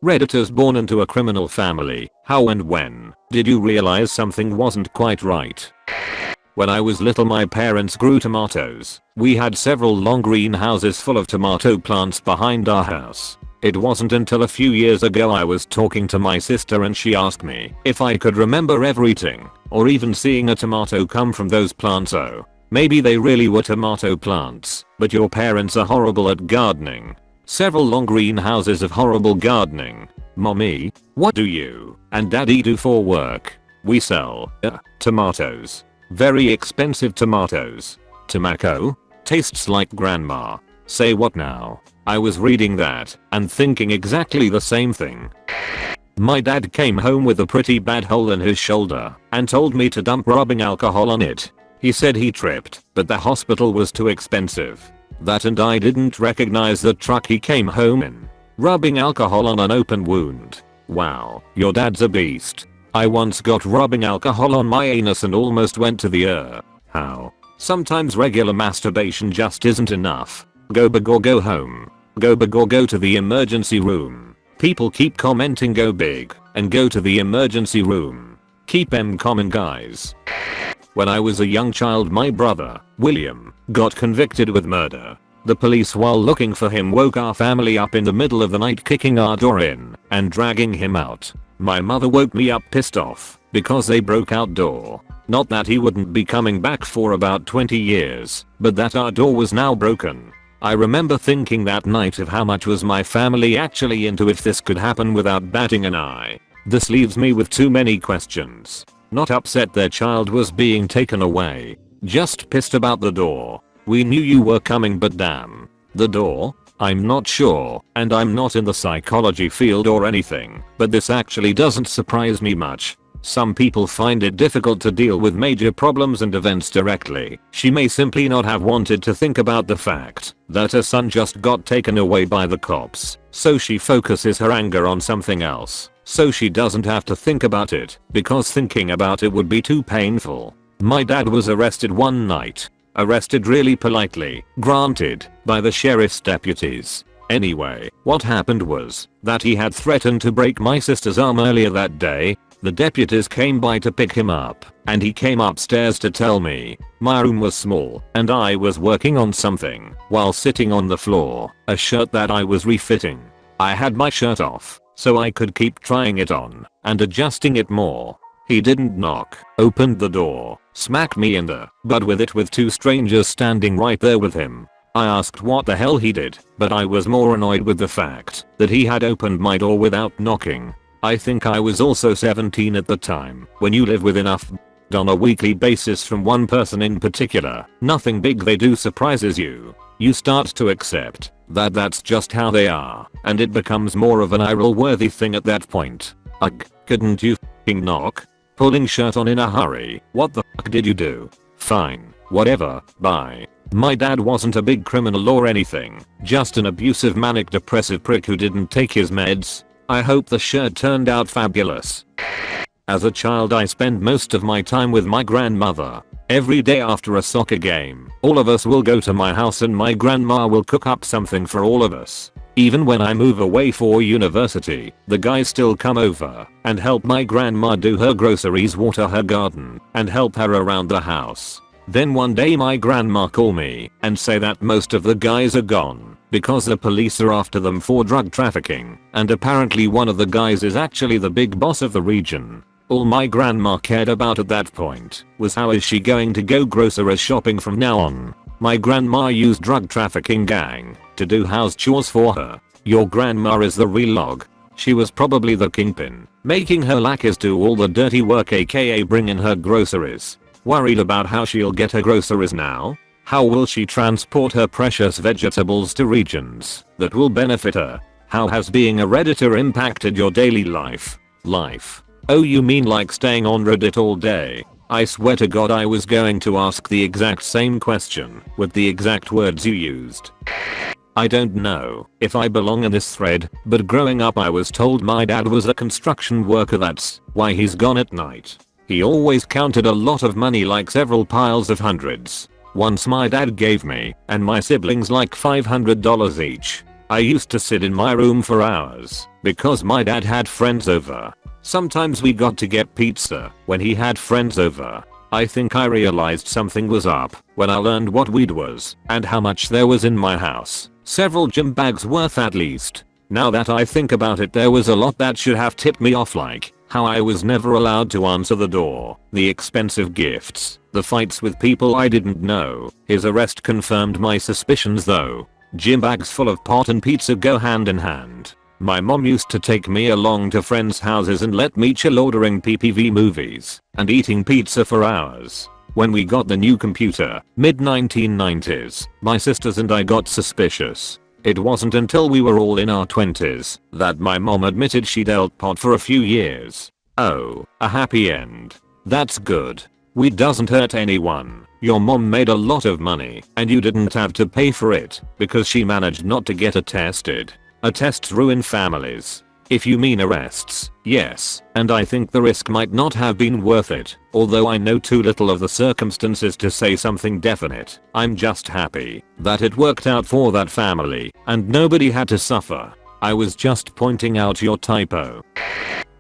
Redditors born into a criminal family. How and when did you realize something wasn't quite right? When I was little, my parents grew tomatoes. We had several long greenhouses full of tomato plants behind our house. It wasn't until a few years ago I was talking to my sister and she asked me if I could remember ever eating or even seeing a tomato come from those plants. Oh, maybe they really were tomato plants, but your parents are horrible at gardening. Several long greenhouses of horrible gardening. Mommy, what do you and daddy do for work? We sell tomatoes. Very expensive tomatoes. Tomato? Tastes like grandma. Say what now? I was reading that and thinking exactly the same thing. My dad came home with a pretty bad hole in his shoulder and told me to dump rubbing alcohol on it. He said he tripped, but the hospital was too expensive. That and I didn't recognize the truck he came home in. Rubbing alcohol on an open wound. Wow, your dad's a beast. I once got rubbing alcohol on my anus and almost went to the How? Sometimes regular masturbation just isn't enough. Go big or go home. Go big or go to the emergency room. People keep commenting go big and go to the emergency room. Keep em common, guys. When I was a young child, my brother, William, got convicted with murder. The police, while looking for him, woke our family up in the middle of the night, kicking our door in and dragging him out. My mother woke me up pissed off because they broke our door. Not that he wouldn't be coming back for about 20 years, but that our door was now broken. I remember thinking that night of how much was my family actually into if this could happen without batting an eye. This leaves me with too many questions. Not upset their child was being taken away. Just pissed about the door. We knew you were coming, but damn. The door? I'm not sure, and I'm not in the psychology field or anything, but this actually doesn't surprise me much. Some people find it difficult to deal with major problems and events directly. She may simply not have wanted to think about the fact that her son just got taken away by the cops, so she focuses her anger on something else, so she doesn't have to think about it, because thinking about it would be too painful. My dad was arrested one night. Arrested really politely, granted, by the sheriff's deputies. Anyway, what happened was that he had threatened to break my sister's arm earlier that day. The deputies came by to pick him up, and he came upstairs to tell me. My room was small, and I was working on something while sitting on the floor, a shirt that I was refitting. I had my shirt off, so I could keep trying it on and adjusting it more. He didn't knock, opened the door, smacked me in the butt with it with two strangers standing right there with him. I asked what the hell he did, but I was more annoyed with the fact that he had opened my door without knocking. I think I was also 17 at the time. When you live with enough on a weekly basis from one person in particular, nothing big they do surprises you. You start to accept that that's just how they are, and it becomes more of an eye-roll worthy thing at that point. Ugh, couldn't you f***ing knock? Pulling shirt on in a hurry. What the fuck did you do? Fine, whatever, bye. My dad wasn't a big criminal or anything, just an abusive manic depressive prick who didn't take his meds. I hope the shirt turned out fabulous. As a child, I spent most of my time with my grandmother. Every day after a soccer game, all of us will go to my house and my grandma will cook up something for all of us. Even when I move away for university, the guys still come over and help my grandma do her groceries, water her garden, and help her around the house. Then one day my grandma call me and say that most of the guys are gone because the police are after them for drug trafficking, and apparently one of the guys is actually the big boss of the region. All my grandma cared about at that point was how is she going to go grocery shopping from now on. My grandma used drug trafficking gang to do house chores for her. Your grandma is the real log. She was probably the kingpin, making her lackeys do all the dirty work, aka bring in her groceries. Worried about how she'll get her groceries now? How will she transport her precious vegetables to regions that will benefit her? How has being a Redditor impacted your daily life? Oh, you mean like staying on Reddit all day? I swear to God I was going to ask the exact same question with the exact words you used. I don't know if I belong in this thread, but growing up I was told my dad was a construction worker, that's why he's gone at night. He always counted a lot of money, like several piles of hundreds. Once my dad gave me and my siblings like $500 each. I used to sit in my room for hours because my dad had friends over. Sometimes we got to get pizza when he had friends over. I think I realized something was up when I learned what weed was and how much there was in my house. Several gym bags worth at least. Now that I think about it, there was a lot that should have tipped me off, like how I was never allowed to answer the door, the expensive gifts, the fights with people I didn't know. His arrest confirmed my suspicions though. Gym bags full of pot and pizza go hand in hand. My mom used to take me along to friends' houses and let me chill ordering PPV movies and eating pizza for hours. When we got the new computer, mid 1990s, my sisters and I got suspicious. It wasn't until we were all in our 20s that my mom admitted she dealt pot for a few years. Oh, a happy end. That's good. Weed doesn't hurt anyone. Your mom made a lot of money and you didn't have to pay for it because she managed not to get attested. Attests ruin families. If you mean arrests, yes, and I think the risk might not have been worth it, although I know too little of the circumstances to say something definite. I'm just happy that it worked out for that family and nobody had to suffer. I was just pointing out your typo.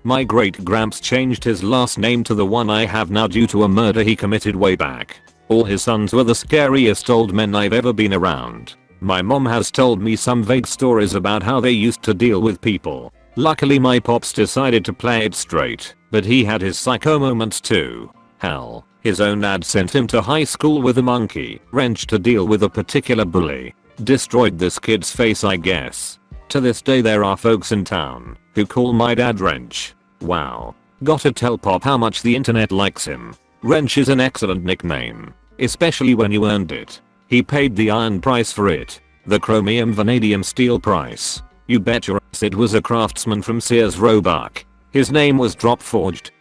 My great-gramps changed his last name to the one I have now due to a murder he committed way back. All his sons were the scariest old men I've ever been around. My mom has told me some vague stories about how they used to deal with people. Luckily my pops decided to play it straight, but he had his psycho moments too. Hell, his own dad sent him to high school with a monkey wrench to deal with a particular bully. Destroyed this kid's face, I guess. To this day there are folks in town who call my dad Wrench. Wow. Gotta tell Pop how much the internet likes him. Wrench is an excellent nickname, especially when you earned it. He paid the iron price for it. The chromium vanadium steel price. You bet your ass it was a craftsman from Sears Roebuck. His name was drop forged.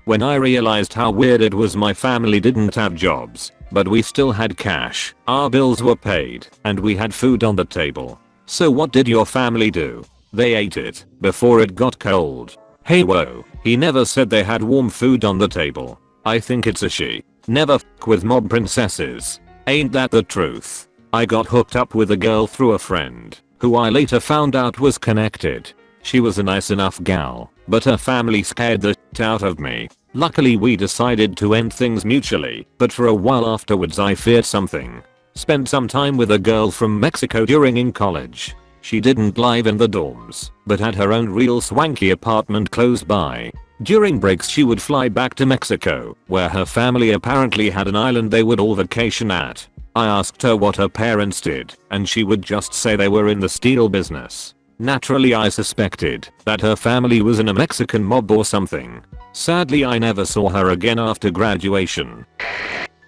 When I realized how weird it was, my family didn't have jobs, but we still had cash. Our bills were paid and we had food on the table. So what did your family do? They ate it before it got cold. Hey whoa, he never said they had warm food on the table. I think it's a she. Never f with mob princesses. Ain't that the truth? I got hooked up with a girl through a friend, who I later found out was connected. She was a nice enough gal, but her family scared the shit out of me. Luckily we decided to end things mutually, but for a while afterwards I feared something. Spent some time with a girl from Mexico during in college. She didn't live in the dorms, but had her own real swanky apartment close by. During breaks she would fly back to Mexico, where her family apparently had an island they would all vacation at. I asked her what her parents did, and she would just say they were in the steel business. Naturally I suspected that her family was in a Mexican mob or something. Sadly I never saw her again after graduation.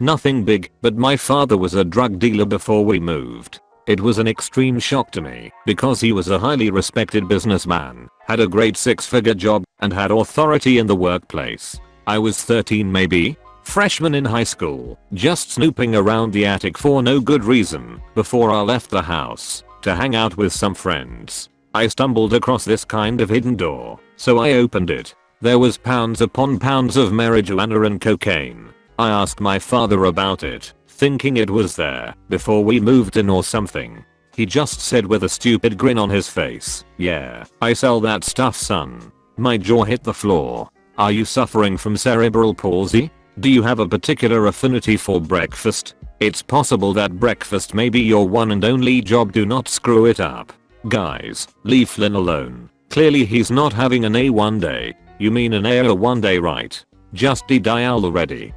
Nothing big, but my father was a drug dealer before we moved. It was an extreme shock to me because he was a highly respected businessman, had a great six-figure job, and had authority in the workplace. I was 13 maybe? Freshman in high school, just snooping around the attic for no good reason before I left the house to hang out with some friends. I stumbled across this kind of hidden door, so I opened it. There was pounds upon pounds of marijuana and cocaine. I asked my father about it, thinking it was there before we moved in or something. He just said with a stupid grin on his face, "Yeah, I sell that stuff, son." My jaw hit the floor. Are you suffering from cerebral palsy? Do you have a particular affinity for breakfast? It's possible that breakfast may be your one and only job. Do not screw it up. Guys, leave Flynn alone. Clearly he's not having an A1 day. You mean an A one day, right? Just dial already.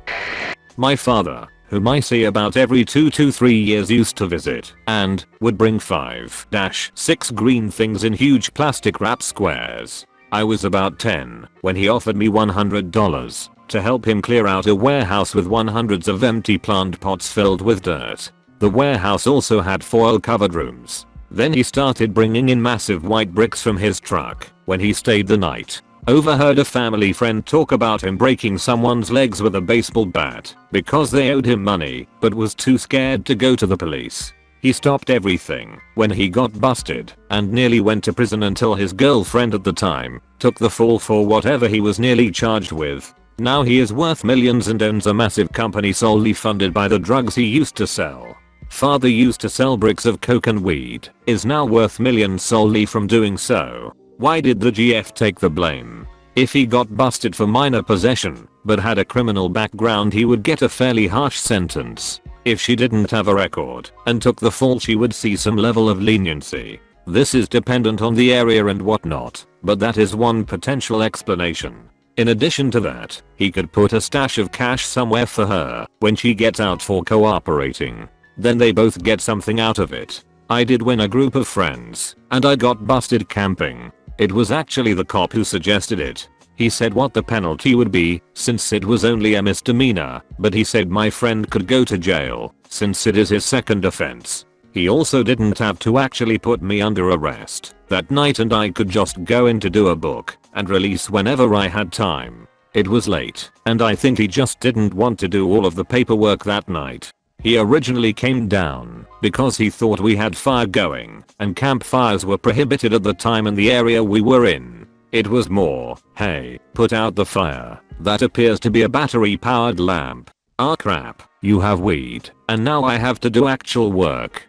My father, whom I see about every 2 to 3 years, used to visit and would bring 5-6 green things in huge plastic wrap squares. I was about 10 when he offered me $100 to help him clear out a warehouse with hundreds of empty plant pots filled with dirt. The warehouse also had foil-covered rooms. Then he started bringing in massive white bricks from his truck when he stayed the night. Overheard a family friend talk about him breaking someone's legs with a baseball bat because they owed him money but was too scared to go to the police. He stopped everything when he got busted and nearly went to prison until his girlfriend at the time took the fall for whatever he was nearly charged with. Now he is worth millions and owns a massive company solely funded by the drugs he used to sell. Father used to sell bricks of coke and weed, is now worth millions solely from doing so. Why did the GF take the blame? If he got busted for minor possession, but had a criminal background, he would get a fairly harsh sentence. If she didn't have a record and took the fall, she would see some level of leniency. This is dependent on the area and whatnot, but that is one potential explanation. In addition to that, he could put a stash of cash somewhere for her when she gets out for cooperating. Then they both get something out of it. I did win a group of friends, and I got busted camping. It was actually the cop who suggested it. He said what the penalty would be, since it was only a misdemeanor, but he said my friend could go to jail, since it is his second offense. He also didn't have to actually put me under arrest that night, and I could just go in to do a book and release whenever I had time. It was late, and I think he just didn't want to do all of the paperwork that night. He originally came down because he thought we had fire going, and campfires were prohibited at the time in the area we were in. It was more, hey, put out the fire. That appears to be a battery powered lamp. Ah crap, you have weed, and now I have to do actual work.